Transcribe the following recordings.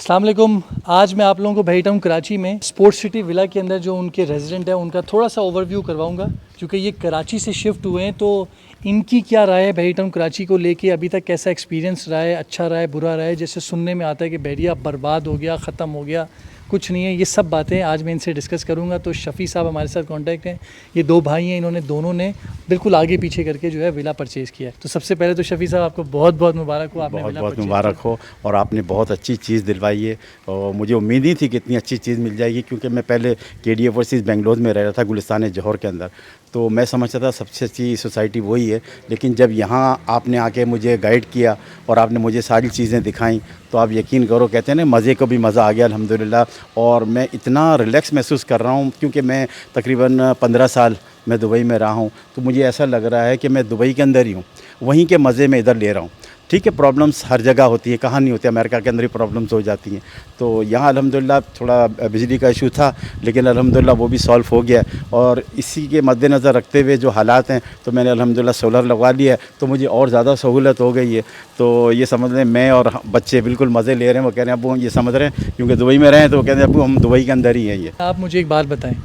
अस्सलाम वालेकुम। आज मैं आप लोगों को भेज रहा हूँ कराची में स्पोर्ट्स सिटी विला के अंदर जो उनके रेजिडेंट हैं उनका थोड़ा सा ओवरव्यू करवाऊंगा, क्योंकि ये कराची से शिफ्ट हुए हैं तो इनकी क्या राय है भेज टाउन कराची को लेके, अभी तक कैसा एक्सपीरियंस रहा है, अच्छा रहा है, बुरा रहा है। जैसे सुनने में आता है कि बहरिया बर्बाद हो गया, ख़त्म हो गया, कुछ नहीं है। ये सब बातें आज मैं इनसे डिस्कस करूंगा। तो शफ़ी साहब हमारे साथ कांटेक्ट हैं, ये दो भाई हैं, इन्होंने दोनों ने बिल्कुल आगे पीछे करके जो है विला परचेज़ किया है। तो सबसे पहले तो शफ़ी साहब आपको बहुत बहुत मुबारक हो, आपने बहुत बहुत मुबारक हो और आपने बहुत अच्छी चीज़ दिलवाई है। और मुझे उम्मीद ही थी कि इतनी अच्छी चीज़ मिल जाएगी, क्योंकि मैं पहले KD ओवरसीज़ बेंगलोर में रह रहा था, गुलिस्तान जौहर के अंदर। तो मैं समझता था सबसे अच्छी सोसाइटी वही है, लेकिन जब यहाँ आपने आके मुझे गाइड किया और आपने मुझे सारी चीज़ें दिखाई तो आप यकीन करो, कहते हैं ना, मज़े को भी मज़ा आ गया अल्हम्दुलिल्लाह। और मैं इतना रिलैक्स महसूस कर रहा हूँ, क्योंकि मैं तकरीबन 15 साल मैं दुबई में रहा हूँ, तो मुझे ऐसा लग रहा है कि मैं दुबई के अंदर ही हूँ, वहीं के मज़े में इधर ले रहा हूँ। ठीक है, प्रॉब्लम्स हर जगह होती है, कहाँ नहीं होती, अमेरिका के अंदर ही प्रॉब्लम्स हो जाती हैं। तो यहाँ अल्हम्दुलिल्लाह थोड़ा बिजली का इशू था, लेकिन अल्हम्दुलिल्लाह वो भी सॉल्व हो गया। और इसी के मद्देनज़र रखते हुए जो हालात हैं, तो मैंने अल्हम्दुलिल्लाह सोलर लगवा लिया है, तो मुझे और ज़्यादा सहूलत हो गई है। तो ये समझ लें, मैं और बच्चे बिल्कुल मज़े ले रहे हैं। वो कह रहे हैं अबू, ये समझ रहे हैं, क्योंकि दुबई में रहे हैं, तो वो कह रहे हैं अबू हम दुबई के अंदर ही हैं। ये आप मुझे एक बात बताएं,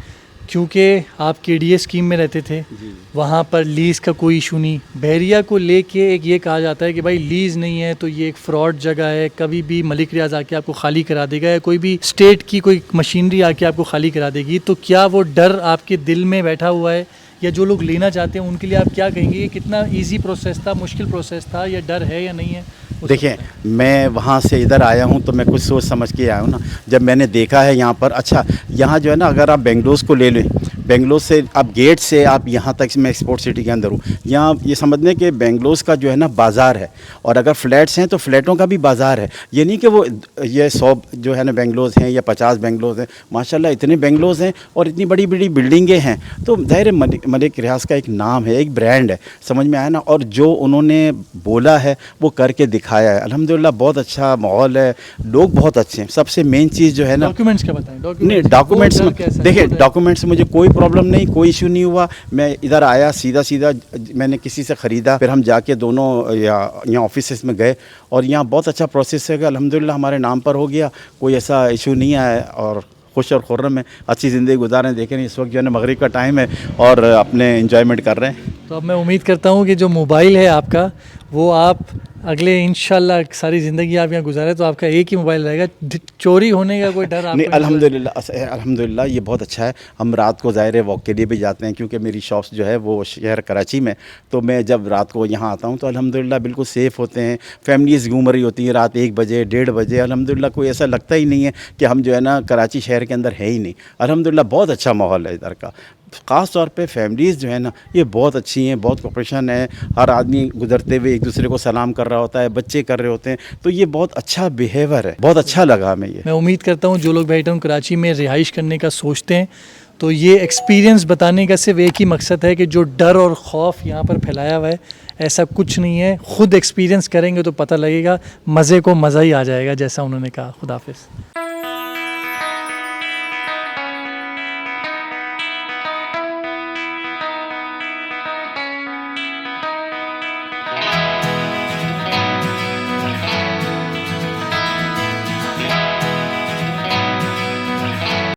क्योंकि आप KDA स्कीम में रहते थे, वहाँ पर लीज़ का कोई इशू नहीं। बहरिया को लेके एक ये कहा जाता है कि भाई लीज़ नहीं है तो ये एक फ़्रॉड जगह है, कभी भी मलिक रियाज आके आपको खाली करा देगा या कोई भी स्टेट की कोई मशीनरी आके आपको खाली करा देगी। तो क्या वो डर आपके दिल में बैठा हुआ है, या जो लोग लेना चाहते हैं उनके लिए आप क्या कहेंगे? ये कितना ईजी प्रोसेस था, मुश्किल प्रोसेस था, या डर है या नहीं है? देखिए, मैं वहाँ से इधर आया हूँ तो मैं कुछ सोच समझ के आया हूँ ना। जब मैंने देखा है यहाँ पर, अच्छा यहाँ जो है ना, अगर आप बेंगलोर को ले लें, बेंगलोर से आप गेट से आप यहाँ तक, मैं स्पोर्ट्स सिटी के अंदर हूँ, यहाँ ये समझ लें कि बेंगलोर का जो है ना बाज़ार है, और अगर फ्लैट्स हैं तो फ्लैटों का भी बाज़ार है। ये नहीं कि वो ये 100 जो है ना बेंगलोर हैं या 50 बेंगलोर हैं, माशाल्लाह इतने बेंगलोर हैं और इतनी बड़ी बड़ी बिल्डिंगें हैं। तो ज़ाहिर मलिक रियाज का एक नाम है, एक ब्रांड है, समझ में आया ना। और जो उन्होंने बोला है वो करके दिखाया है। अल्हम्दुलिल्लाह बहुत अच्छा माहौल है, लोग बहुत अच्छे हैं। सबसे मेन चीज़ जो है ना, डॉक्यूमेंट्स का बताएं। नहीं, डॉक्यूमेंट्स में देखिए, डॉक्यूमेंट्स मुझे कोई प्रॉब्लम नहीं, कोई इशू नहीं हुआ। मैं इधर आया, सीधा सीधा मैंने किसी से ख़रीदा, फिर हम जाके दोनों यहाँ ऑफिस में गए, और यहाँ बहुत अच्छा प्रोसेस है, अल्हम्दुलिल्लाह हमारे नाम पर हो गया, कोई ऐसा इशू नहीं आया, और खुश और खुर्रम में अच्छी ज़िंदगी गुजारें। देखें इस वक्त जो है ना मगरिब का टाइम है और अपने इंजॉयमेंट कर रहे हैं। तो अब मैं उम्मीद करता हूँ कि जो मोबाइल है आपका, वो आप अगले इंशाल्लाह सारी ज़िंदगी आप यहाँ गुजारे तो आपका एक ही मोबाइल रहेगा, चोरी होने का कोई डर आपको नहीं? अल्हम्दुलिल्लाह ये बहुत अच्छा है। हम रात को ज़ाहिर है वॉक के लिए भी जाते हैं, क्योंकि मेरी शॉप्स जो है वो शहर कराची में, तो मैं जब रात को यहाँ आता हूँ तो अल्हम्दुलिल्लाह बिल्कुल सेफ़ होते हैं। फैमिलीज़ घूम रही होती हैं रात 1 बजे 1:30 बजे, अल्हम्दुलिल्लाह कोई ऐसा लगता ही नहीं है कि हम जो है ना कराची शहर के अंदर है ही नहीं। अल्हम्दुलिल्लाह बहुत अच्छा माहौल है इधर का। ख़ास तौर पे फैमिलीज़ जो है ना, ये बहुत अच्छी हैं, बहुत कोऑपरेशन है। हर आदमी गुजरते हुए एक दूसरे को सलाम कर रहा होता है, बच्चे कर रहे होते हैं, तो ये बहुत अच्छा बिहेवियर है, बहुत अच्छा लगा हमें ये। मैं उम्मीद करता हूँ जो लोग बैठ टाउन कराची में रिहाइश करने का सोचते हैं, तो ये एक्सपीरियंस बताने का सिर्फ एक ही मकसद है कि जो डर और खौफ यहाँ पर फैलाया हुआ है, ऐसा कुछ नहीं है। ख़ुद एक्सपीरियंस करेंगे तो पता लगेगा, मज़े को मज़ा ही आ जाएगा, जैसा उन्होंने कहा। खुदा हाफिज़।